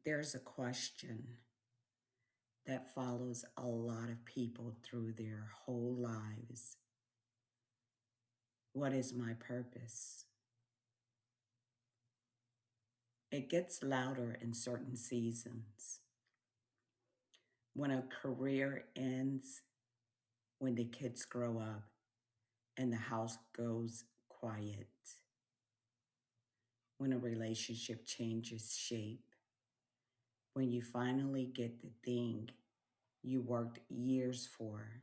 There's a question that follows a lot of people through their whole lives. What is my purpose? It gets louder in certain seasons. When a career ends, when the kids grow up, and the house goes quiet, when a relationship changes shape, when you finally get the thing you worked years for,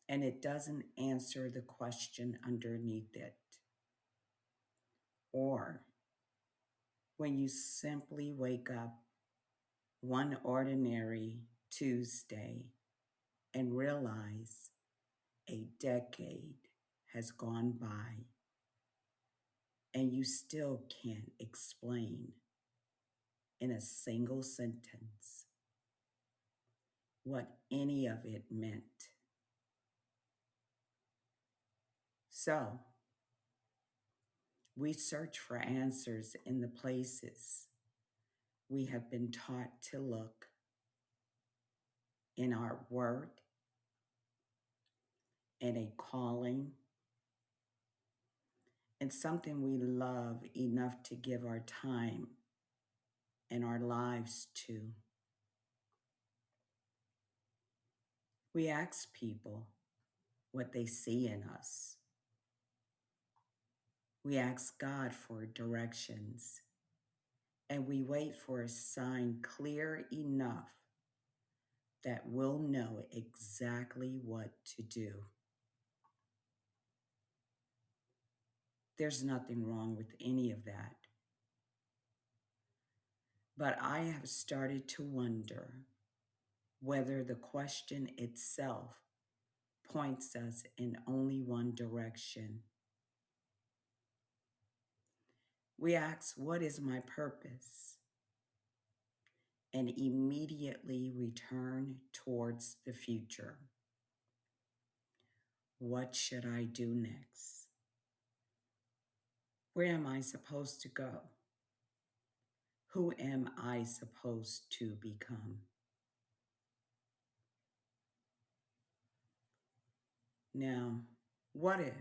and it doesn't answer the question underneath it. Or when you simply wake up one ordinary Tuesday and realize a decade has gone by and you still can't explain in a single sentence what any of it meant. So, we search for answers in the places we have been taught to look, in our work, in a calling, and something we love enough to give our time and our lives to. We ask people what they see in us. We ask God for directions, and we wait for a sign clear enough that we'll know exactly what to do. There's nothing wrong with any of that. But I have started to wonder whether the question itself points us in only one direction. We ask, what is my purpose? And immediately return towards the future. What should I do next? Where am I supposed to go? Who am I supposed to become? Now, what if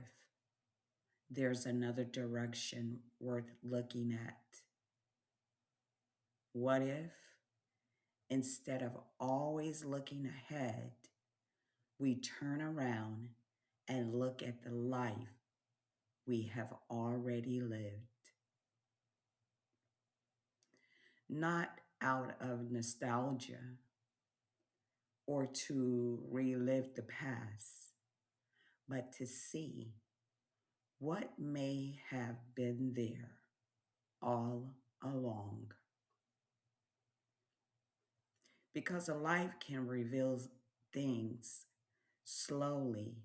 there's another direction worth looking at? What if, instead of always looking ahead, we turn around and look at the life we have already lived? Not out of nostalgia or to relive the past, but to see what may have been there all along. Because a life can reveal things slowly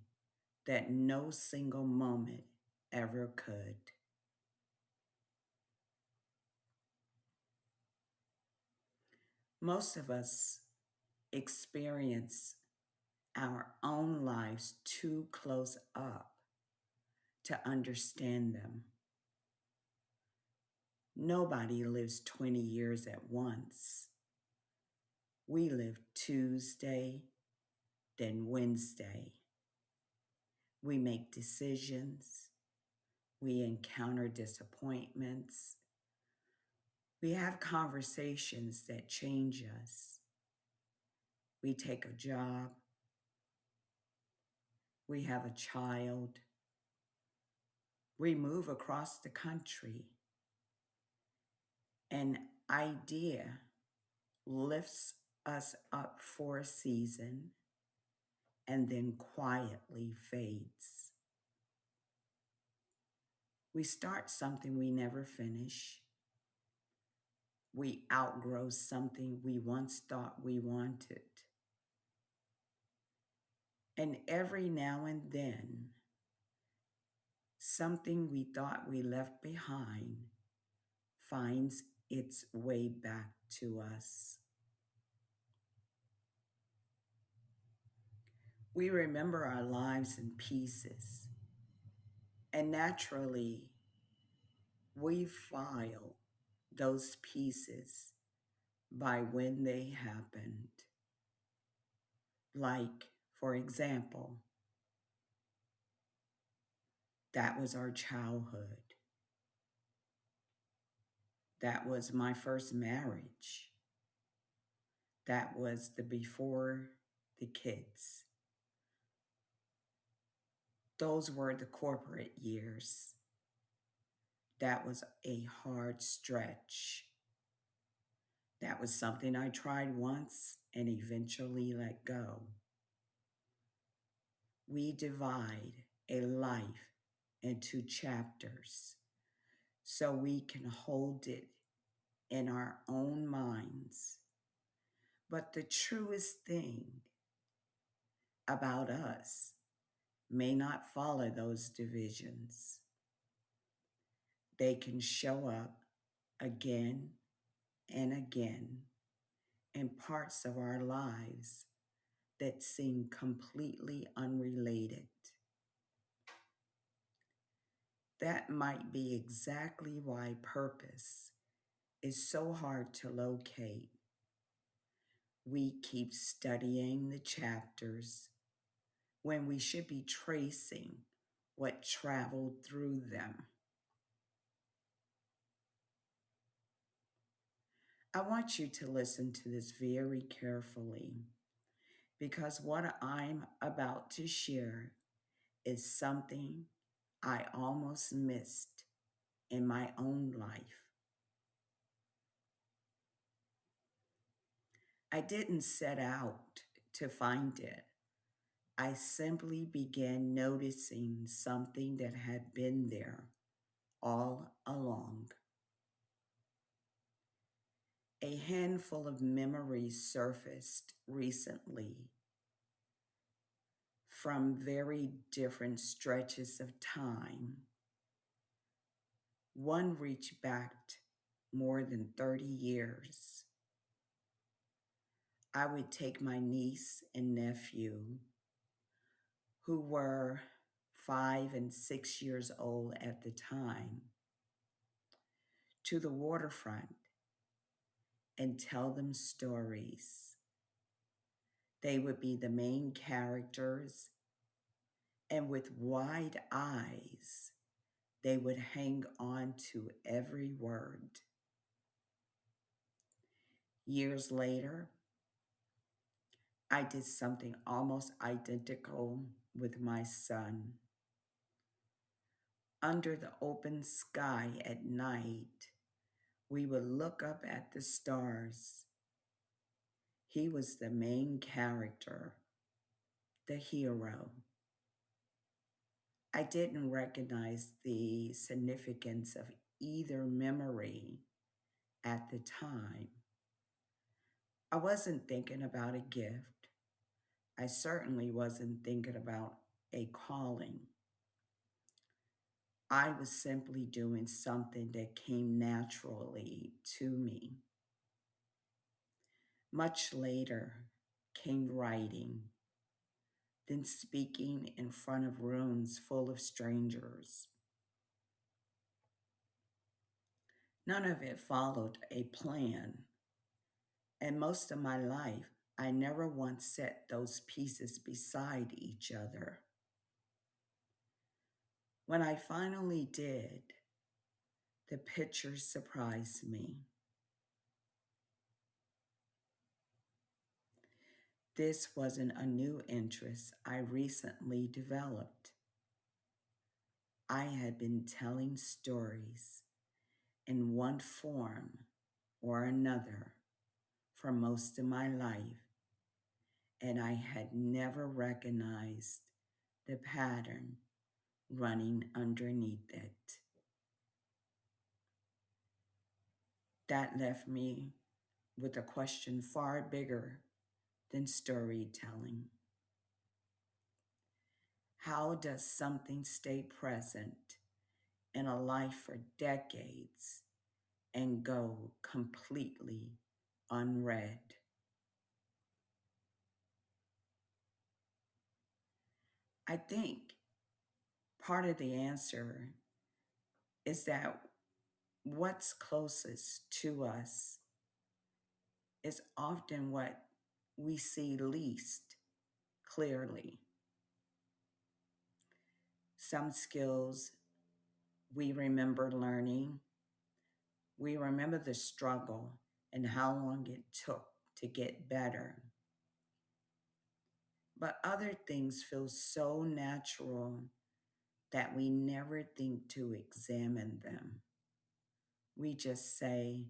that no single moment ever could. Most of us experience our own lives too close up to understand them. Nobody lives 20 years at once. We live Tuesday, then Wednesday. We make decisions. We encounter disappointments. We have conversations that change us. We take a job. We have a child. We move across the country. An idea lifts us up for a season and then quietly fades. We start something we never finish. We outgrow something we once thought we wanted. And every now and then, something we thought we left behind finds its way back to us. We remember our lives in pieces, and naturally, we file those pieces by when they happened. Like, for example, that was our childhood. That was my first marriage. That was the before the kids. Those were the corporate years. That was a hard stretch. That was something I tried once and eventually let go. We divide a life into chapters so we can hold it in our own minds. But the truest thing about us may not follow those divisions. They can show up again and again in parts of our lives that seem completely unrelated. That might be exactly why purpose is so hard to locate. We keep studying the chapters when we should be tracing what traveled through them. I want you to listen to this very carefully because what I'm about to share is something I almost missed in my own life. I didn't set out to find it. I simply began noticing something that had been there all along. A handful of memories surfaced recently from very different stretches of time. One reached back more than 30 years. I would take my niece and nephew, who were 5 and 6 years old at the time, to the waterfront and tell them stories. They would be the main characters, and with wide eyes, they would hang on to every word. Years later, I did something almost identical with my son. Under the open sky at night, we would look up at the stars. He was the main character, the hero. I didn't recognize the significance of either memory at the time. I wasn't thinking about a gift. I certainly wasn't thinking about a calling. I was simply doing something that came naturally to me. Much later came writing, then speaking in front of rooms full of strangers. None of it followed a plan, and most of my life, I never once set those pieces beside each other. When I finally did, the picture surprised me. This wasn't a new interest I recently developed. I had been telling stories in one form or another for most of my life, and I had never recognized the pattern running underneath it. That left me with a question far bigger than storytelling. How does something stay present in a life for decades and go completely unread? I think part of the answer is that what's closest to us is often what we see least clearly. Some skills we remember learning, we remember the struggle and how long it took to get better. But other things feel so natural that we never think to examine them. We just say,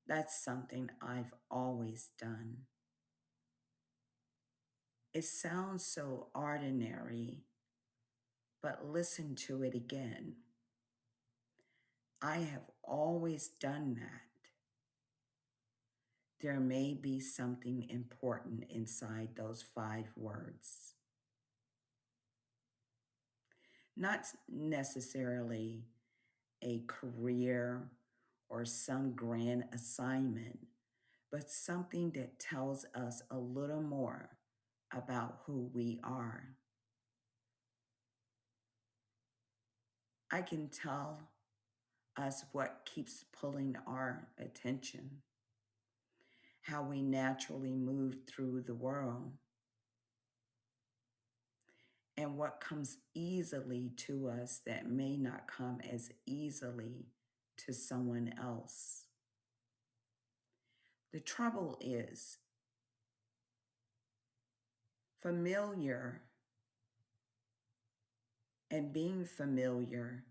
that's something I've always done. It sounds so ordinary, but listen to it again. I have always done that. There may be something important inside those 5 words. Not necessarily a career or some grand assignment, but something that tells us a little more about who we are. I can tell us what keeps pulling our attention, how we naturally move through the world, and what comes easily to us that may not come as easily to someone else. The trouble is, familiar and being familiar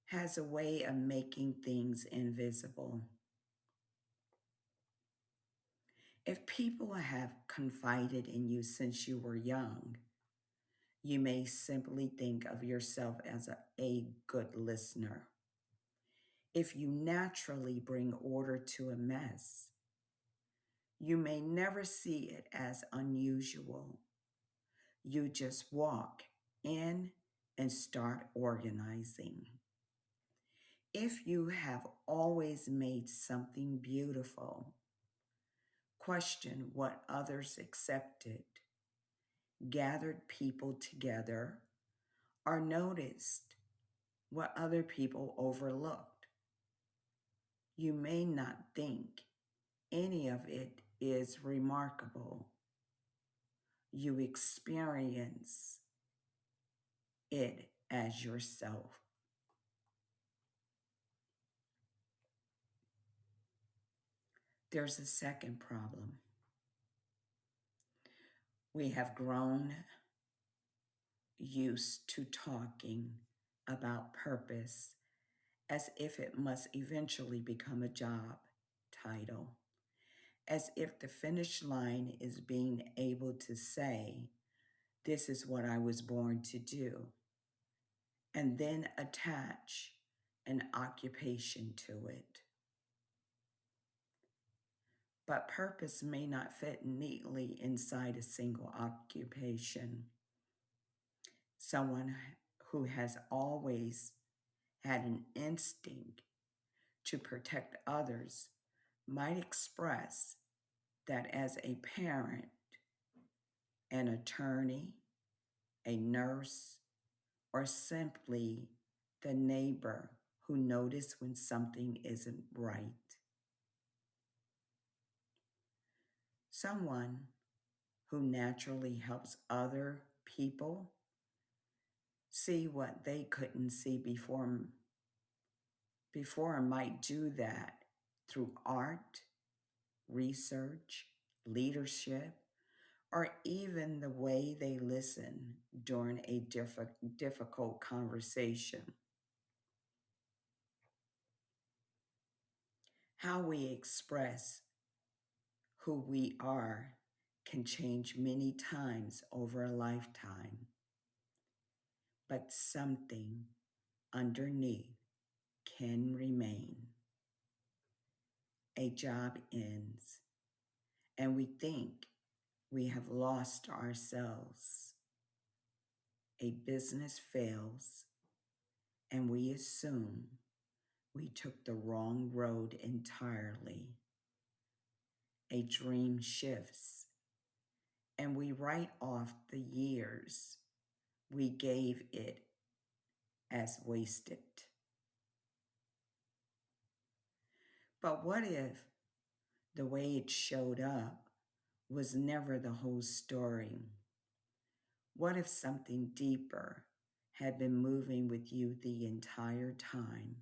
has a way of making things invisible. If people have confided in you since you were young, you may simply think of yourself as a good listener. If you naturally bring order to a mess, you may never see it as unusual. You just walk in and start organizing. If you have always made something beautiful, question what others accepted, gathered people together, or noticed what other people overlooked. You may not think any of it is remarkable. You experience it as yourself. There's a second problem. We have grown used to talking about purpose as if it must eventually become a job title, as if the finish line is being able to say, this is what I was born to do, and then attach an occupation to it. But purpose may not fit neatly inside a single occupation. Someone who has always had an instinct to protect others might express that as a parent, an attorney, a nurse, or simply the neighbor who notices when something isn't right. Someone who naturally helps other people see what they couldn't see before might do that through art, research, leadership, or even the way they listen during a difficult conversation. How we express who we are can change many times over a lifetime, but something underneath can remain. A job ends, and we think we have lost ourselves. A business fails, and we assume we took the wrong road entirely. A dream shifts, and we write off the years we gave it as wasted. But what if The way it showed up was never the whole story. What if something deeper had been moving with you the entire time?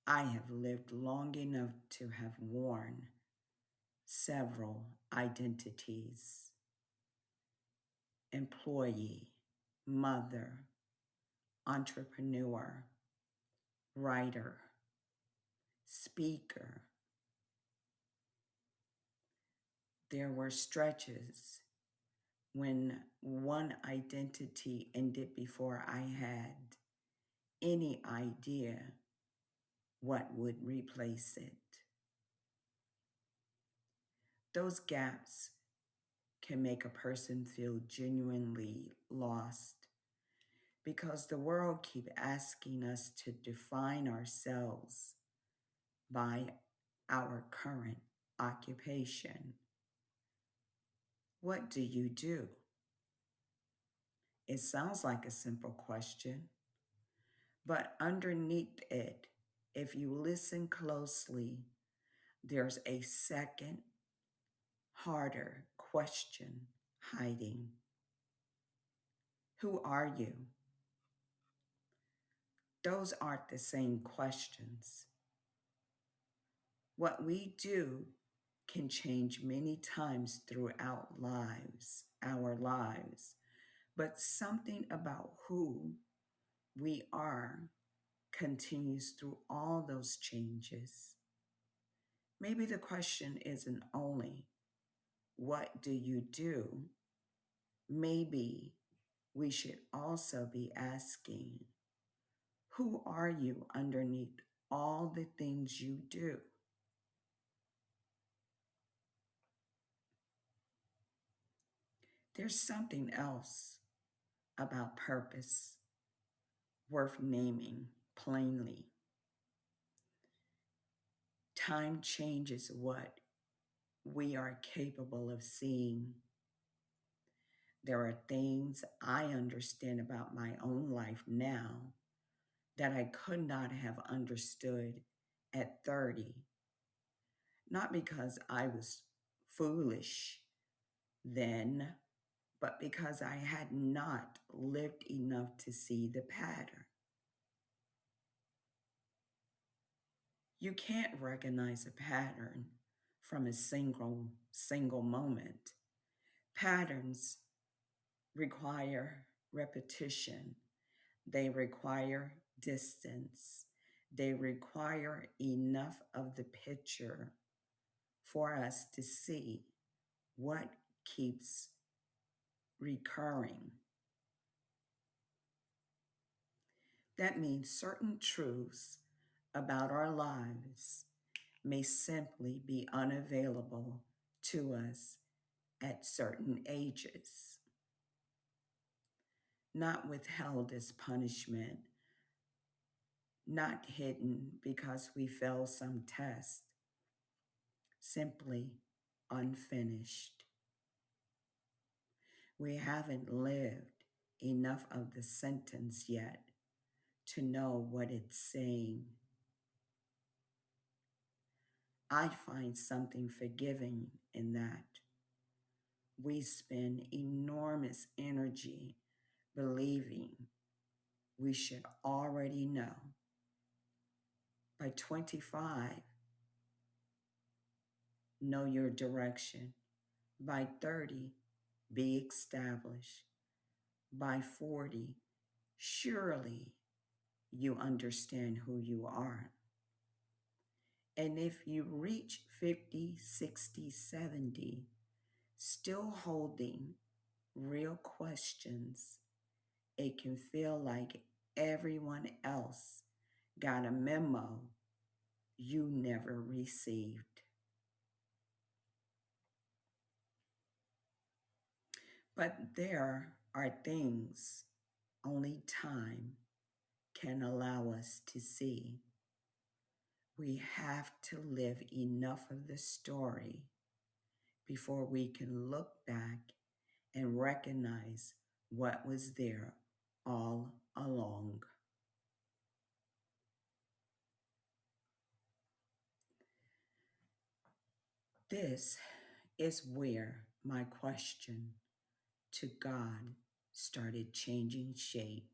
I have lived long enough to have worn several identities: employee, mother, entrepreneur, writer, speaker. There were stretches when one identity ended before I had any idea what would replace it. Those gaps can make a person feel genuinely lost because the world keeps asking us to define ourselves by our current occupation. What do you do? It sounds like a simple question, but underneath it, if you listen closely, there's a second, harder question hiding. Who are you? Those aren't the same questions. What we do can change many times throughout our lives, but something about who we are continues through all those changes. Maybe the question isn't only, what do you do? Maybe we should also be asking, who are you underneath all the things you do? There's something else about purpose worth naming plainly. Time changes what we are capable of seeing. There are things I understand about my own life now that I could not have understood at 30, not because I was foolish then, but because I had not lived enough to see the pattern. You can't recognize a pattern from a single moment. Patterns require repetition. They require distance. They require enough of the picture for us to see what keeps recurring. That means certain truths about our lives may simply be unavailable to us at certain ages, not withheld as punishment, not hidden because we failed some test, simply unfinished. We haven't lived enough of the sentence yet to know what it's saying. I find something forgiving in that. We spend enormous energy believing we should already know. By 25, know your direction. By 30, be established. By 40, surely you understand who you are. And if you reach 50, 60, 70, still holding real questions, it can feel like everyone else got a memo you never received. But there are things only time can allow us to see. We have to live enough of the story before we can look back and recognize what was there all along. This is where my question to God started changing shape.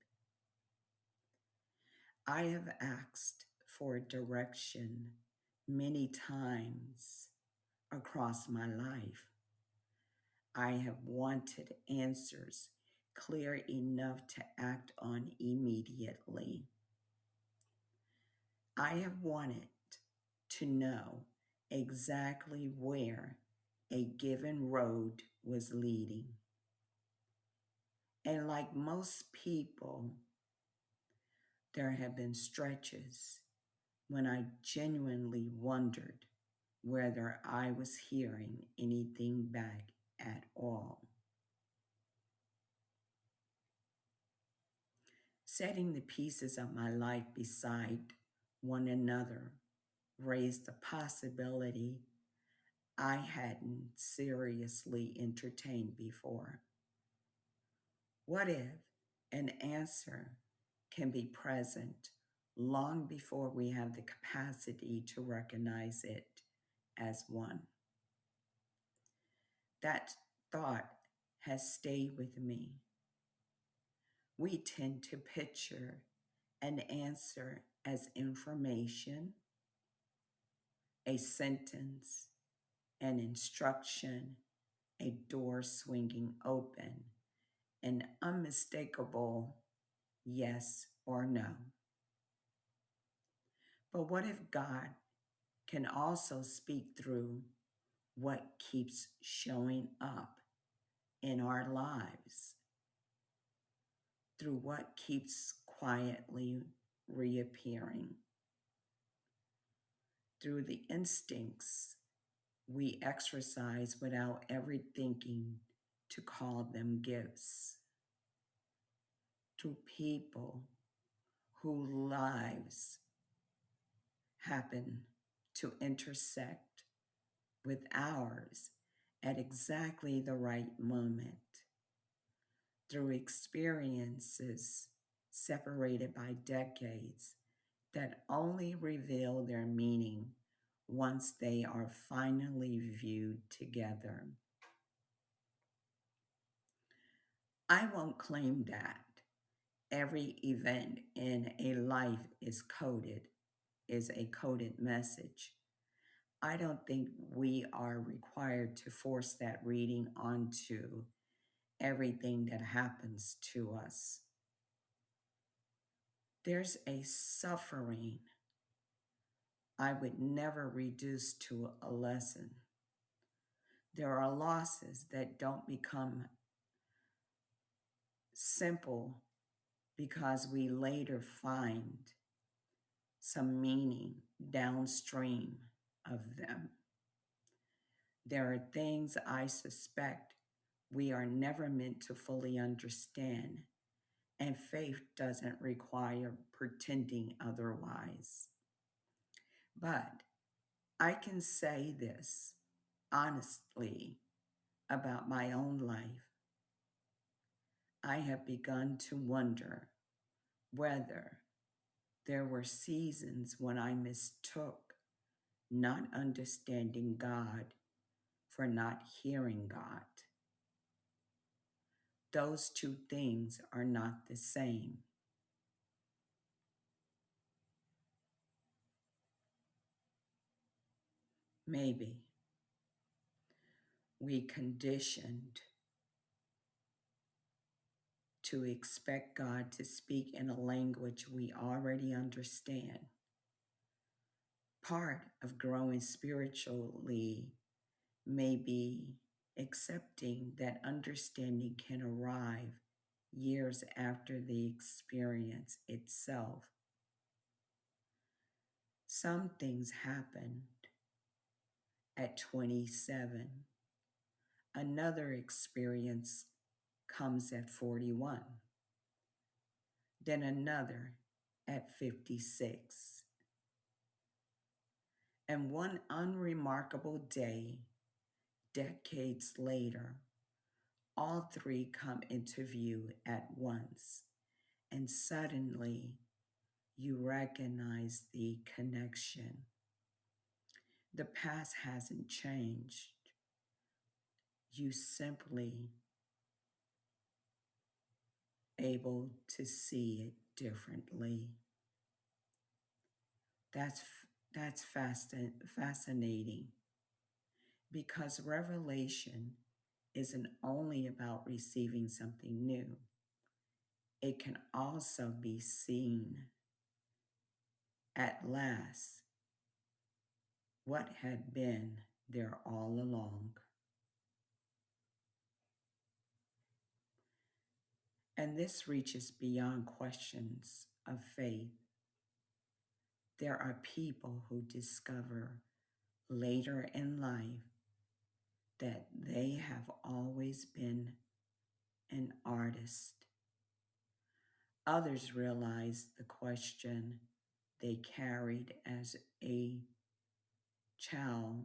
I have asked for direction many times across my life. I have wanted answers clear enough to act on immediately. I have wanted to know exactly where a given road was leading. And like most people, there have been stretches when I genuinely wondered whether I was hearing anything back at all. Setting the pieces of my life beside one another raised the possibility I hadn't seriously entertained before. What if an answer can be present long before we have the capacity to recognize it as one? That thought has stayed with me. We tend to picture an answer as information, a sentence, an instruction, a door swinging open, an unmistakable yes or no. But what if God can also speak through what keeps showing up in our lives, through what keeps quietly reappearing, through the instincts we exercise without ever thinking to call them gifts, through people whose lives happen to intersect with ours at exactly the right moment, through experiences separated by decades that only reveal their meaning once they are finally viewed together. I won't claim that every event in a life is a coded message. I don't think we are required to force that reading onto everything that happens to us. There's a suffering I would never reduce to a lesson. There are losses that don't become simple because we later find some meaning downstream of them. There are things I suspect we are never meant to fully understand, and faith doesn't require pretending otherwise. But I can say this honestly about my own life. I have begun to wonder whether there were seasons when I mistook not understanding God for not hearing God. Those two things are not the same. Maybe we conditioned to expect God to speak in a language we already understand. Part of growing spiritually may be accepting that understanding can arrive years after the experience itself. Some things happened at 27. Another experience comes at 41. Then another at 56. And one unremarkable day, decades later, all three come into view at once, and suddenly you recognize the connection. The past hasn't changed. You simply able to see it differently. That's fascinating because revelation isn't only about receiving something new. It can also be seen at last what had been there all along. And this reaches beyond questions of faith. There are people who discover later in life that they have always been an artist. Others realize the question they carried as a child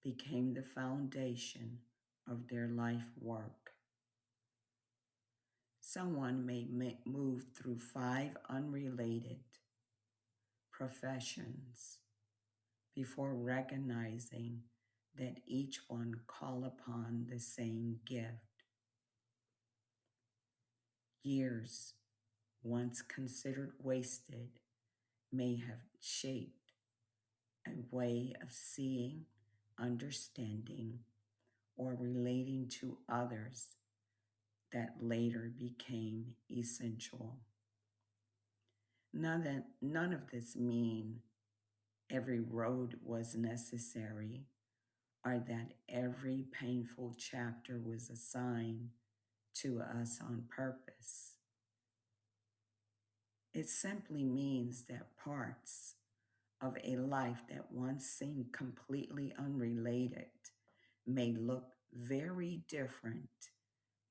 became the foundation of their life work. Someone may move through five unrelated professions before recognizing that each one call upon the same gift. Years once considered wasted may have shaped a way of seeing, understanding, or relating to others that later became essential. None of this mean every road was necessary or that every painful chapter was assigned to us on purpose. It simply means that parts of a life that once seemed completely unrelated may look very different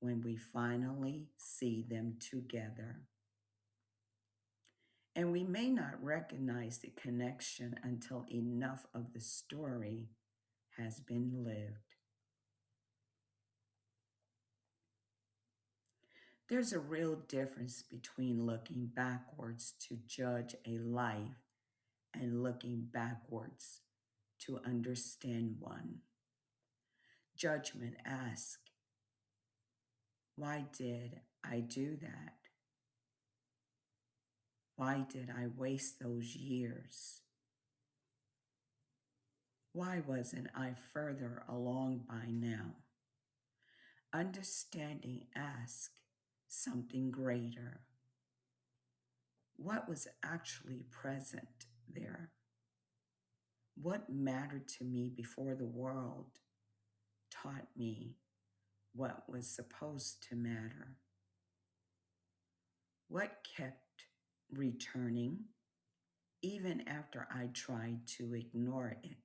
when we finally see them together. And we may not recognize the connection until enough of the story has been lived. There's a real difference between looking backwards to judge a life and looking backwards to understand one. Judgment asks, why did I do that? Why did I waste those years? Why wasn't I further along by now? Understanding asks something greater. What was actually present there? What mattered to me before the world taught me what was supposed to matter? What kept returning even after I tried to ignore it?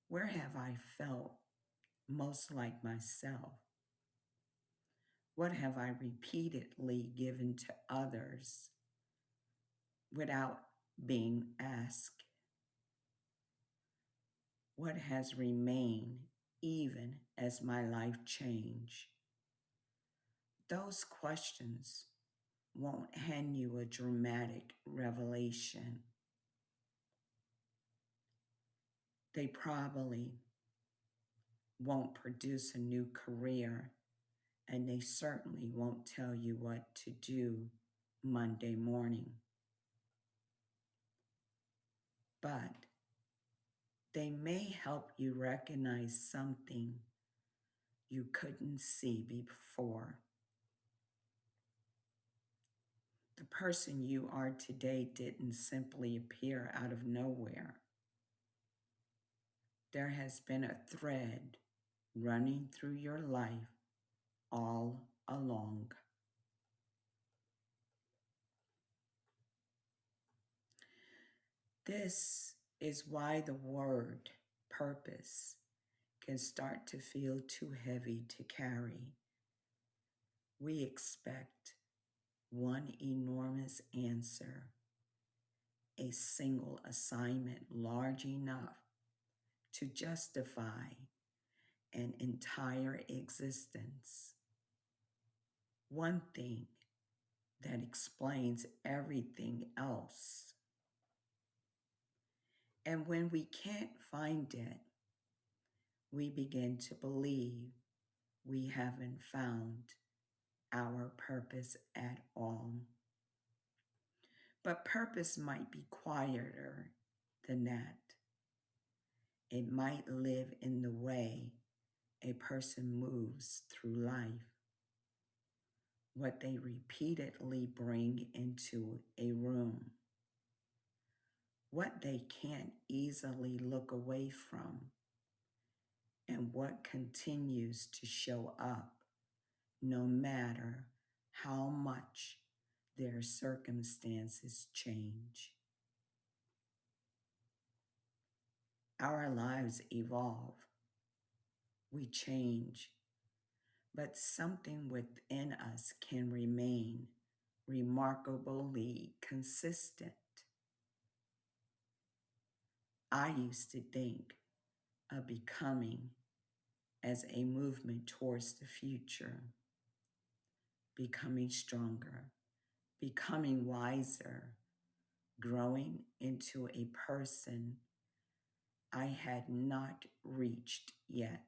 Where have I felt most like myself? What have I repeatedly given to others without being asked? What has remained even as my life changed? Those questions won't hand you a dramatic revelation. They probably won't produce a new career, and they certainly won't tell you what to do Monday morning. But they may help you recognize something you couldn't see before. The person you are today didn't simply appear out of nowhere. There has been a thread running through your life all along. This is why the word purpose can start to feel too heavy to carry. We expect one enormous answer, a single assignment large enough to justify an entire existence. One thing that explains everything else. And when we can't find it, we begin to believe we haven't found our purpose at all. But purpose might be quieter than that. It might live in the way a person moves through life, what they repeatedly bring into a room, what they can't easily look away from, and what continues to show up no matter how much their circumstances change. Our lives evolve, we change, but something within us can remain remarkably consistent. I used to think of becoming as a movement towards the future, becoming stronger, becoming wiser, growing into a person I had not reached yet.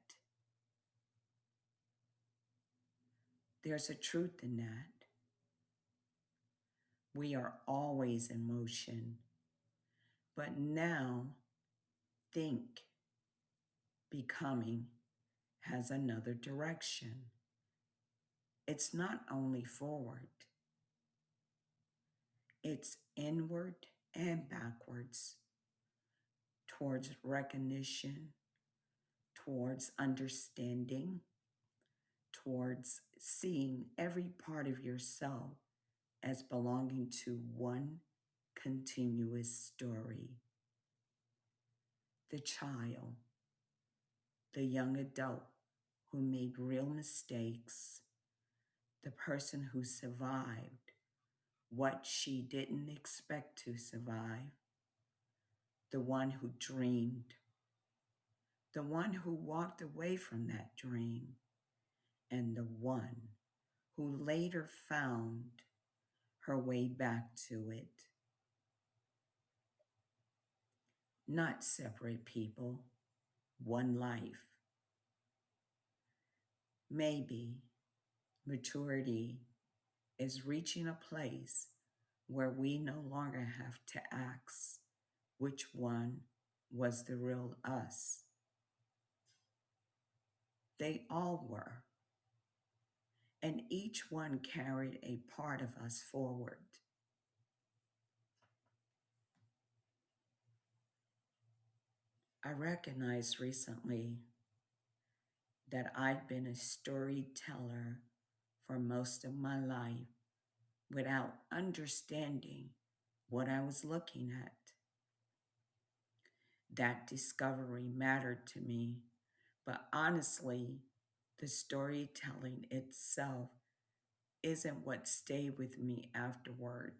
There's a truth in that. We are always in motion, but now think becoming has another direction. It's not only forward, it's inward and backwards, towards recognition, towards understanding, towards seeing every part of yourself as belonging to one continuous story. The child, the young adult who made real mistakes, the person who survived what she didn't expect to survive, the one who dreamed, the one who walked away from that dream, and the one who later found her way back to it. Not separate people, one life. Maybe maturity is reaching a place where we no longer have to ask which one was the real us. They all were, and each one carried a part of us forward. I recognized recently that I've been a storyteller for most of my life without understanding what I was looking at. That discovery mattered to me, but honestly, the storytelling itself isn't what stayed with me afterward.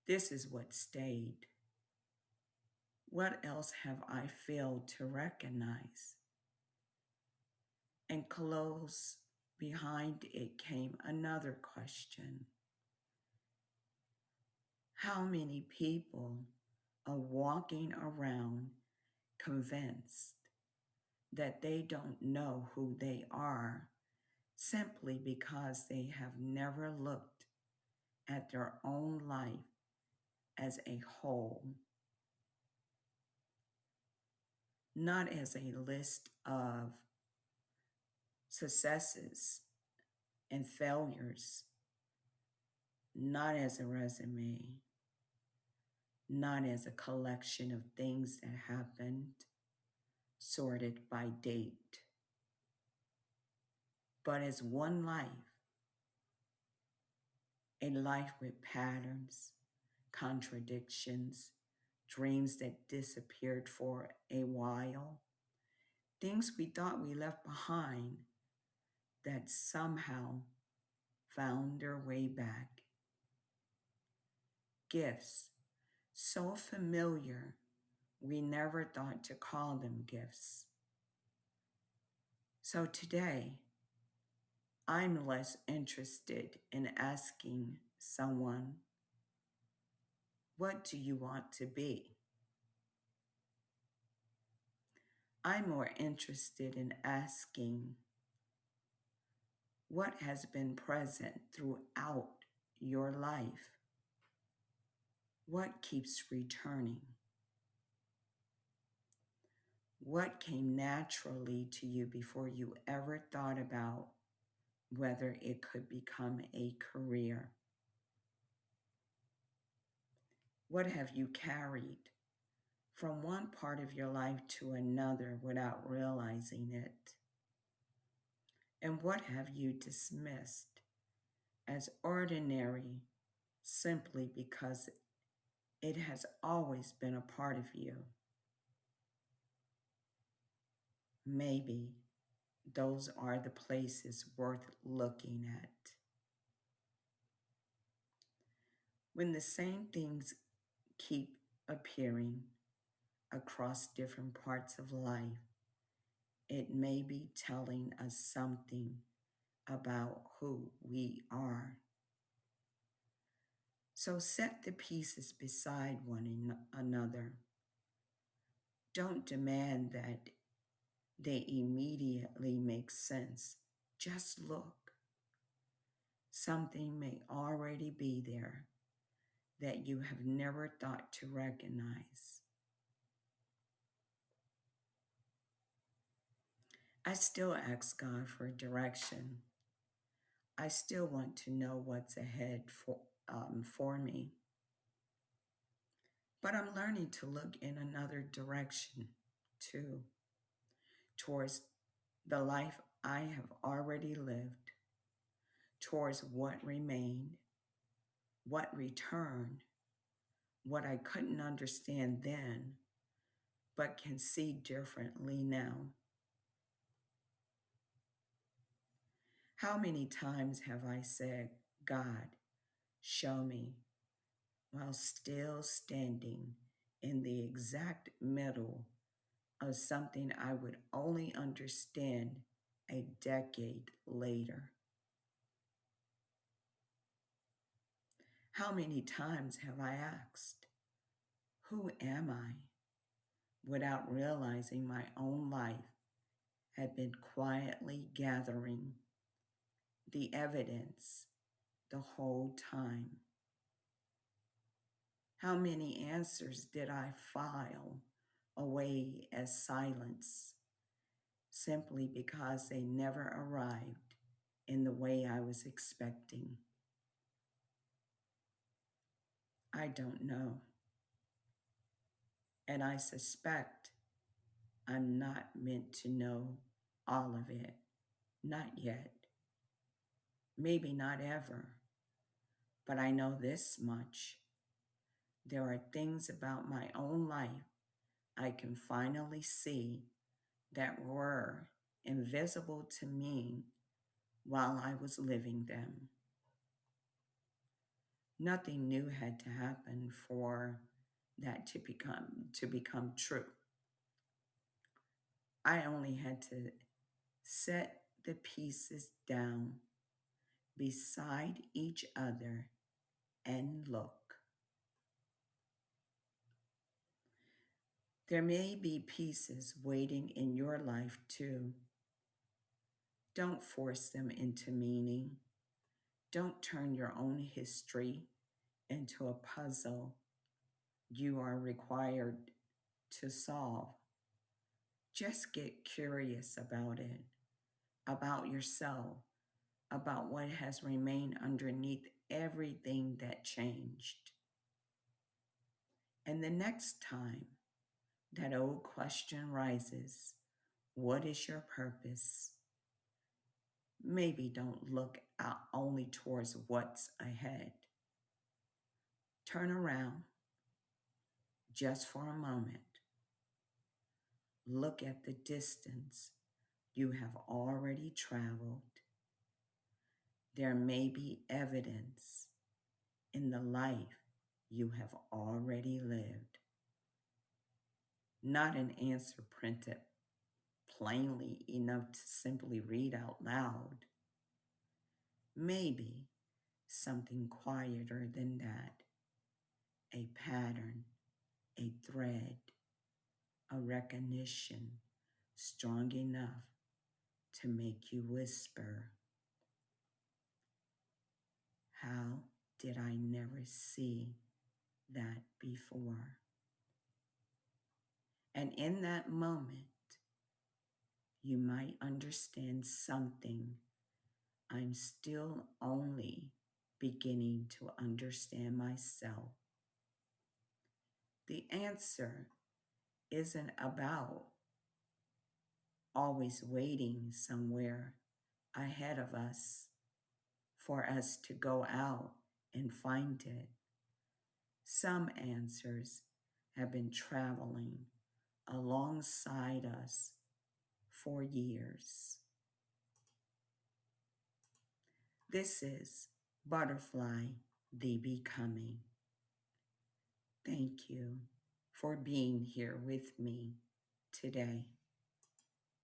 This is what stayed. What else have I failed to recognize? And close behind it came another question. How many people are walking around convinced that they don't know who they are simply because they have never looked at their own life as a whole, not as a list of successes and failures, not as a resume, not as a collection of things that happened, sorted by date, but as one life, a life with patterns, contradictions, dreams that disappeared for a while, things we thought we left behind that somehow found their way back. Gifts, so familiar we never thought to call them gifts. So today, I'm less interested in asking someone, What do you want to be? I'm more interested in asking what has been present throughout your life. What keeps returning? What came naturally to you before you ever thought about whether it could become a career? What have you carried from one part of your life to another without realizing it? And what have you dismissed as ordinary simply because it has always been a part of you? Maybe those are the places worth looking at. When the same things keep appearing across different parts of life, it may be telling us something about who we are. So set the pieces beside one another. Don't demand that they immediately make sense. Just look. Something may already be there that you have never thought to recognize. I still ask God for direction. I still want to know what's ahead for me. But I'm learning to look in another direction too, towards the life I have already lived, towards what remained, what returned, what I couldn't understand then, but can see differently now. How many times have I said, God, show me, while still standing in the exact middle of something I would only understand a decade later? How many times have I asked, who am I? Without realizing my own life had been quietly gathering the evidence the whole time. How many answers did I file away as silence simply because they never arrived in the way I was expecting? I don't know. And I suspect I'm not meant to know all of it. Not yet. Maybe not ever. But I know this much. There are things about my own life I can finally see that were invisible to me while I was living them. Nothing new had to happen for that to become true. I only had to set the pieces down beside each other and look. There may be pieces waiting in your life too. Don't force them into meaning. Don't turn your own history into a puzzle you are required to solve. Just get curious about it, about yourself, about what has remained underneath everything that changed. And the next time that old question rises, what is your purpose? Maybe don't look out only towards what's ahead. Turn around just for a moment. Look at the distance you have already traveled. There may be evidence in the life you have already lived. Not an answer printed plainly enough to simply read out loud. Maybe something quieter than that. a pattern, a thread, a recognition strong enough to make you whisper, how did I never see that before? And in that moment, you might understand something I'm still only beginning to understand myself. The answer isn't about always waiting somewhere ahead of us for us to go out and find it. Some answers have been traveling alongside us for years. This is Butterfly the Becoming. Thank you for being here with me today.